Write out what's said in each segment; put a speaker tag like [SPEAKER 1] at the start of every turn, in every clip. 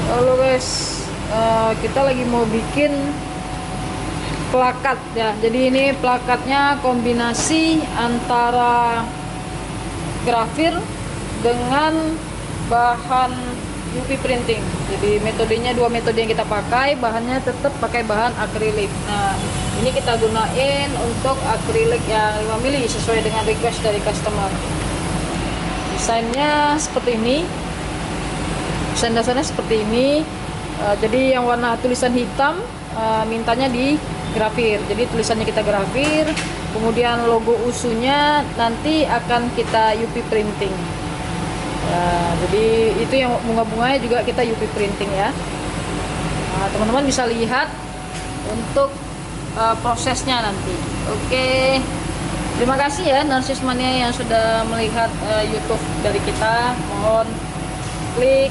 [SPEAKER 1] Halo guys, kita lagi mau bikin plakat ya. Jadi ini plakatnya kombinasi antara grafir dengan bahan UV printing. Jadi metodenya dua metode yang kita pakai, bahannya tetap pakai bahan akrilik. Nah, ini kita gunain untuk akrilik yang 5 mili sesuai dengan request dari customer. Desainnya seperti ini. Desain dasarnya seperti ini. Jadi yang warna tulisan hitam mintanya di grafir. Jadi tulisannya kita grafir, kemudian logo usunya nanti akan kita UV printing. Jadi itu yang bunga-bunganya juga kita UV printing ya. Nah, teman-teman bisa lihat untuk prosesnya nanti. Oke. Terima kasih ya Narsis Mania yang sudah melihat YouTube dari kita. Mohon klik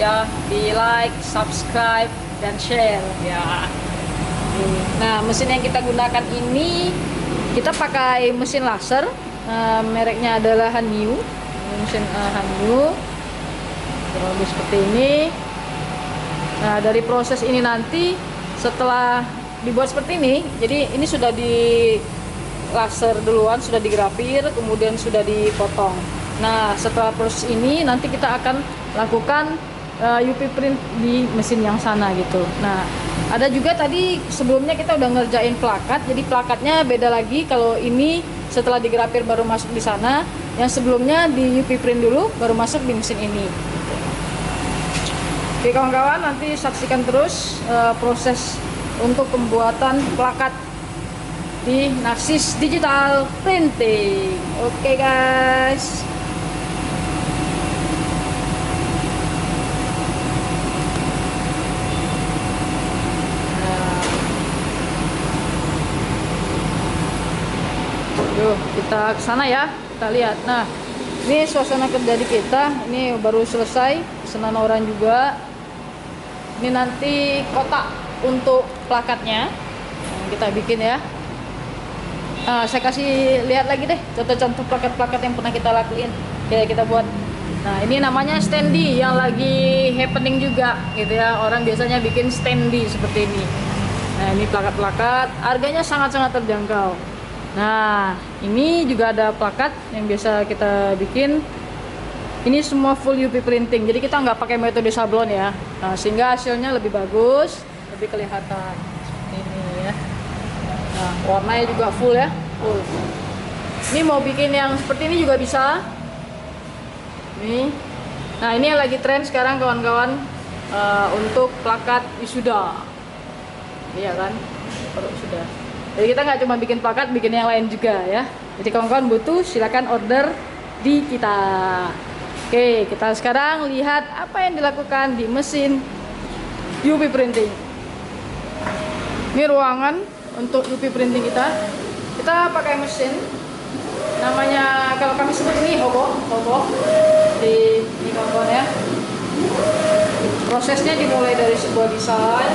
[SPEAKER 1] ya, di like, subscribe, dan share ya. Nah, mesin yang kita gunakan ini kita pakai mesin laser, mereknya adalah Hanyu, mesin Hanyu kurang lebih seperti ini. Nah, dari proses ini nanti setelah dibuat seperti ini, jadi ini sudah di laser duluan, sudah digrafir, kemudian sudah dipotong. Nah, setelah proses ini nanti kita akan lakukan UV print di mesin yang sana gitu. Nah, ada juga tadi sebelumnya kita udah ngerjain plakat, jadi plakatnya beda lagi. Kalau ini setelah digrafir baru masuk di sana, yang sebelumnya di UV print dulu baru masuk di mesin ini. Oke kawan-kawan, nanti saksikan terus proses untuk pembuatan plakat di Narsis Digital Printing. Oke guys. Yuk kita ke sana ya, kita lihat. Nah, ini suasana kerja di kita. Ini baru selesai pesanan orang juga. Ini nanti kotak untuk plakatnya yang kita bikin ya. Nah, saya kasih lihat lagi deh contoh-contoh plakat-plakat yang pernah kita lakuin, kita buat. Nah, ini namanya standee yang lagi happening juga gitu ya. Orang biasanya bikin standee seperti ini. Nah, ini plakat-plakat, harganya sangat-sangat terjangkau. Nah, ini juga ada plakat yang biasa kita bikin. Ini semua full UV printing, jadi kita nggak pakai metode sablon ya. Nah, sehingga hasilnya lebih bagus, lebih kelihatan seperti ini ya. Nah, warnanya juga full ya, full. Ini mau bikin yang seperti ini juga bisa. Nih. Nah, ini yang lagi tren sekarang kawan-kawan, untuk plakat wisuda. Iya kan? Sudah. Jadi kita nggak cuma bikin plakat, bikin yang lain juga ya. Jadi kawan-kawan butuh, silakan order di kita. Oke, kita sekarang lihat apa yang dilakukan di mesin UV printing. Ini ruangan untuk UV printing kita. Kita pakai mesin, namanya kalau kami sebut ini hobo. Di ini kawan-kawan ya. Prosesnya dimulai dari sebuah desain,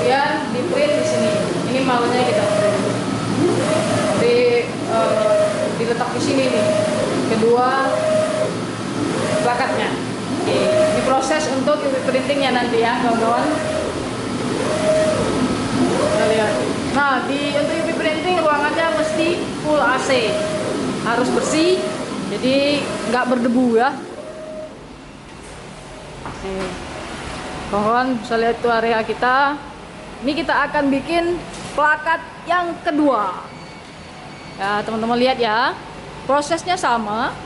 [SPEAKER 1] kemudian di print di sini. Ini malnya kita print. Diletak di sini nih. Kedua plakatnya. Oke. Ini proses untuk UV printingnya nanti ya kawan-kawan. Kita lihat. Nah, untuk UV printing ruangannya mesti full AC, harus bersih, jadi nggak berdebu ya. Oke. Kawan-kawan bisa lihat tuh area kita. Ini kita akan bikin plakat yang kedua. Ya, teman-teman lihat ya. Prosesnya sama.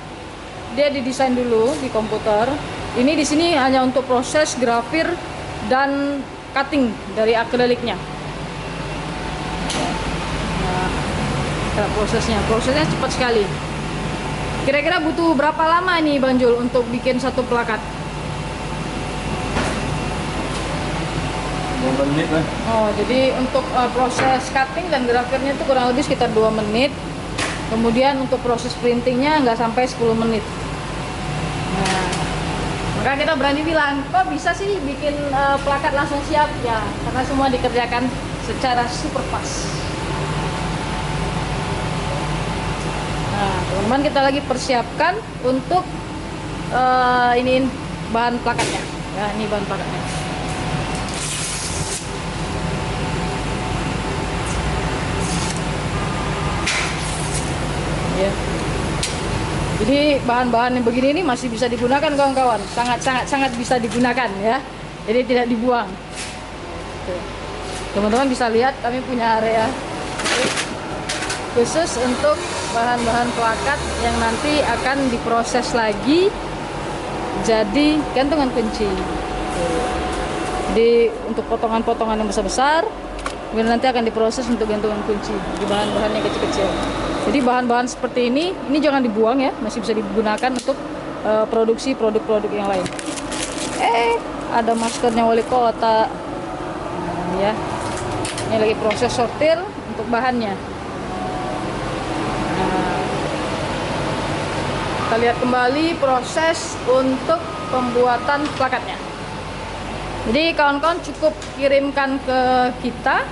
[SPEAKER 1] Dia didesain dulu di komputer. Ini di sini hanya untuk proses grafir dan cutting dari akriliknya. Nah, prosesnya cepat sekali. Kira-kira butuh berapa lama nih Bang Jul untuk bikin satu plakat?
[SPEAKER 2] 2 menit lah.
[SPEAKER 1] Oh, jadi untuk proses cutting dan grafirnya itu kurang lebih sekitar 2 menit. Kemudian untuk proses printingnya nggak sampai 10 menit. Nah, maka kita berani bilang, kok bisa sih bikin plakat langsung siap? Ya, karena semua dikerjakan secara super fast. Nah, teman-teman kita lagi persiapkan untuk iniin bahan plakatnya. Ya, ini bahan plakatnya. Ya. Jadi bahan-bahan yang begini ini masih bisa digunakan kawan-kawan, sangat bisa digunakan ya. Jadi tidak dibuang. Teman-teman bisa lihat kami punya area khusus untuk bahan-bahan plakat yang nanti akan diproses lagi jadi gantungan kunci. Jadi untuk potongan-potongan yang besar-besar, kemudian nanti akan diproses untuk gantungan kunci di bahan-bahan yang kecil-kecil. Jadi bahan-bahan seperti ini jangan dibuang ya, masih bisa digunakan untuk produksi produk-produk yang lain. Ada maskernya wali kota. Nah, ya. Ini lagi proses sortir untuk bahannya. Nah, kita lihat kembali proses untuk pembuatan plakatnya. Jadi kawan-kawan cukup kirimkan ke kita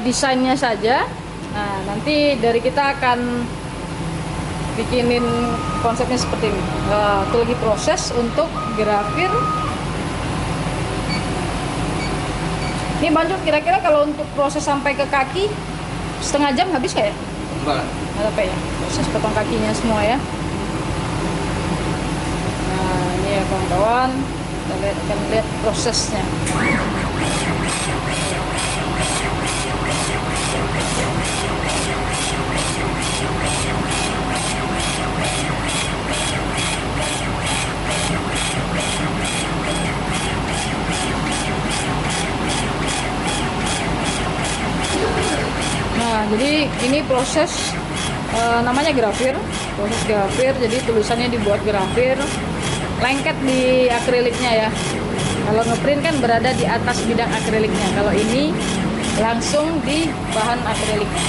[SPEAKER 1] desainnya saja. Nah, nanti dari kita akan bikinin konsepnya seperti ini. Itu lagi proses untuk grafir. Ini Banjur, kira-kira kalau untuk proses sampai ke kaki setengah jam habis kayak?
[SPEAKER 2] Enggak.
[SPEAKER 1] Nggak apa ya, proses potong kakinya semua ya. Nah, ini ya kawan-kawan, kita akan lihat prosesnya. Nah, jadi ini proses namanya grafir, proses grafir. Jadi tulisannya dibuat grafir, lengket di akriliknya ya. Kalau ngeprint kan berada di atas bidang akriliknya. Kalau ini langsung di bahan akriliknya.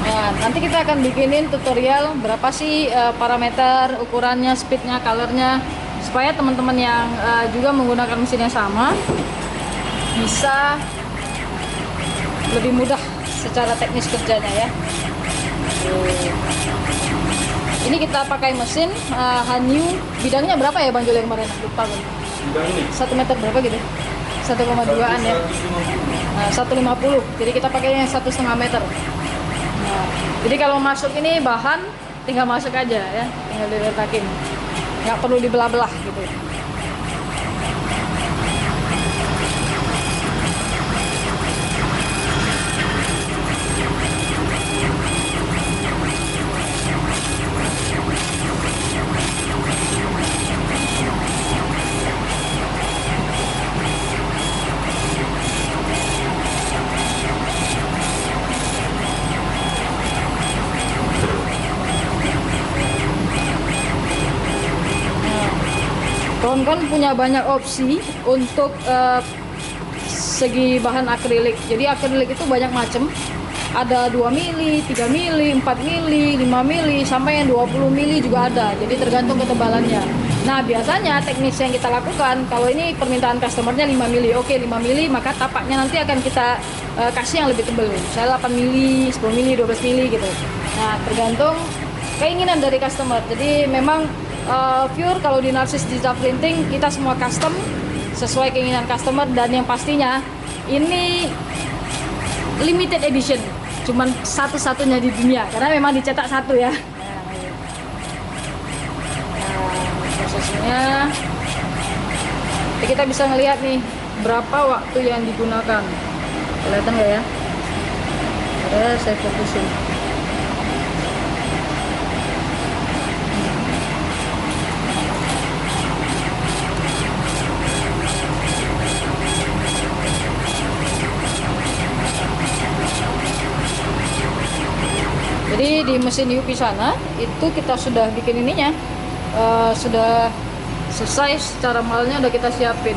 [SPEAKER 1] Nah, nanti kita akan bikinin tutorial berapa sih parameter, ukurannya, speednya, colornya, supaya teman-teman yang juga menggunakan mesin yang sama bisa lebih mudah secara teknis kerjanya ya. Ini kita pakai mesin Hanyu, bidangnya berapa ya Bang Jul yang kemarin? Lupa gue. 1 meter berapa gitu? 1,2an ya. 150. Jadi kita pakainya 1,5 meter. Nah, jadi kalau masuk ini bahan tinggal masuk aja ya, tinggal diletakin. Nggak perlu dibelah-belah gitu. Kawan-kawan punya banyak opsi untuk segi bahan akrilik. Jadi akrilik itu banyak macam. Ada 2 mili, 3 mili, 4 mili, 5 mili, sampai yang 20 mili juga ada. Jadi tergantung ketebalannya. Nah, biasanya teknis yang kita lakukan, kalau ini permintaan customernya 5 mili. Oke, 5 mili, maka tapaknya nanti akan kita kasih yang lebih tebal. Misalnya 8 mili, 10 mili, 12 mili gitu. Nah, tergantung keinginan dari customer. Jadi memang pure kalau di Narcis Digital Printing kita semua custom sesuai keinginan customer, dan yang pastinya ini limited edition, cuman satu-satunya di dunia karena memang dicetak satu ya. Nah, prosesnya kita bisa ngelihat nih berapa waktu yang digunakan. Kelihatan nggak ya? Saya fokusin. Jadi di mesin UP sana itu kita sudah bikin ininya, sudah selesai, secara malnya udah kita siapin.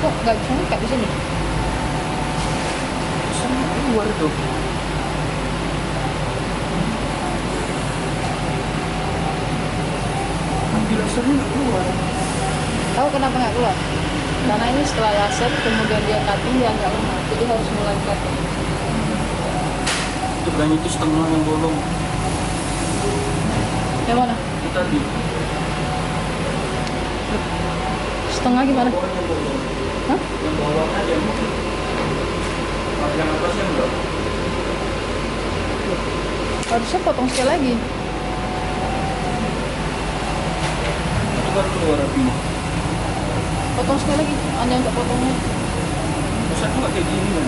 [SPEAKER 1] Kok nggak bisa buka di sini?
[SPEAKER 2] Keluar itu. Ventilatornya nggak keluar.
[SPEAKER 1] Tahu kenapa nggak keluar? Karena ini setelah laser kemudian dia cutting dia agak lemah, jadi harus mulai cutting.
[SPEAKER 2] Itu banyak itu setengah yang bolong.
[SPEAKER 1] Yang mana?
[SPEAKER 2] Itu tadi.
[SPEAKER 1] Setengah gimana?
[SPEAKER 2] Yang bolong.
[SPEAKER 1] Hah?
[SPEAKER 2] Yang bolong aja. Yang atasnya enggak.
[SPEAKER 1] Harusnya potong sekali lagi.
[SPEAKER 2] Itu baru keluar apinya.
[SPEAKER 1] Potong sekali lagi. Anda nggak potongnya.
[SPEAKER 2] Masa nggak kayak gini kan?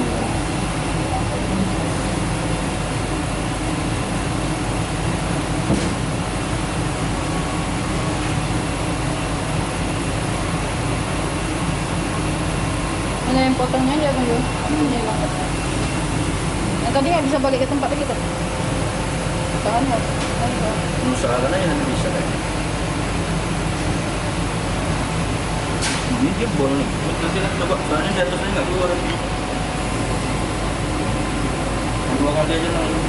[SPEAKER 1] Hanya yang potongnya aja kan Bro. Ini hilang. Yang tadi nggak bisa balik ke tempat lagi tuh. Tahan nggak?
[SPEAKER 2] Usahakan aja nanti bisa kan? Ini jebol nih. Nanti lah coba, soalnya di atasnya nggak keluar api. Dua kali aja langsung.